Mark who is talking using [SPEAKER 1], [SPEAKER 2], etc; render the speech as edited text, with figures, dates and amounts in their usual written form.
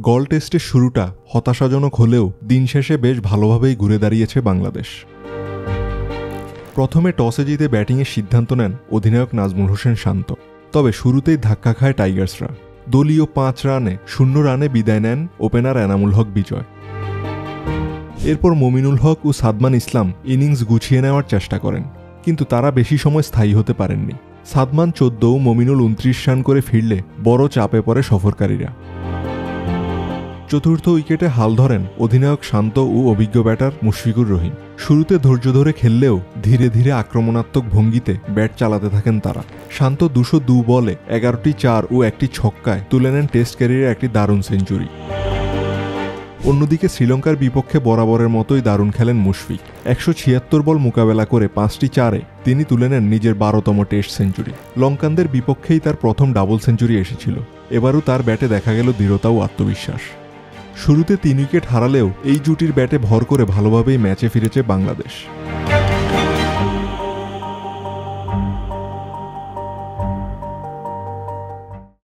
[SPEAKER 1] গল টেস্টের শুরুটা হতাশাজনক হলেও দিন শেষে বেশ ভালোভাবেই ঘুরে দাঁড়িয়েছে বাংলাদেশ। প্রথমে টসে জিতে ব্যাটিংয়ের সিদ্ধান্ত নেন অধিনায়ক নাজমুল হোসেন শান্ত। তবে শুরুতেই ধাক্কা খায় টাইগার্সরা। দলীয় 5 রানে 0 রানে বিদায় নেন ওপেনার এনামুল হক বিজয়। এরপর মমিনুল হক ও সাদমান ইসলাম ইনিংস গুছিয়ে নেওয়ার চেষ্টা করেন, কিন্তু তারা বেশি সময় স্থায়ী হতে পারেননি। সাদমান 14 ও মমিনুল 29 রান করে ফিরলে বড় চাপে পড়ে সফরকারীরা। চতুর্থ উইকেটে হাল ধরেন অধিনায়ক শান্ত ও অভিজ্ঞ ব্যাটার মুশফিকুর রহিম। শুরুতে ধৈর্য ধরে খেললেও ধীরে ধীরে আক্রমণাত্মক ভঙ্গিতে ব্যাট চালাতে থাকেন তারা। শান্ত 202 বলে 11টি 4 ও একটি ছক্কায় তুলে নেন টেস্ট ক্যারিয়ারে একটি দারুণ সেঞ্চুরি। অন্যদিকে শ্রীলঙ্কার বিপক্ষে বরাবরের মতোই দারুণ খেলেন মুশফিক। 176 বল মোকাবেলা করে 5টি 4-এ তিনি তুলে নেন নিজের 12তম টেস্ট সেঞ্চুরি। লঙ্কানদের বিপক্ষেই তার প্রথম ডাবল সেঞ্চুরি এসেছিল। এবারও তার ব্যাটে দেখা গেল দৃঢ়তা ও আত্মবিশ্বাস। শুরুতে 3 উইকেট হারালেও এই জুটির ব্যাটে ভর করে ভালোভাবেই ম্যাচে ফিরেছে বাংলাদেশ।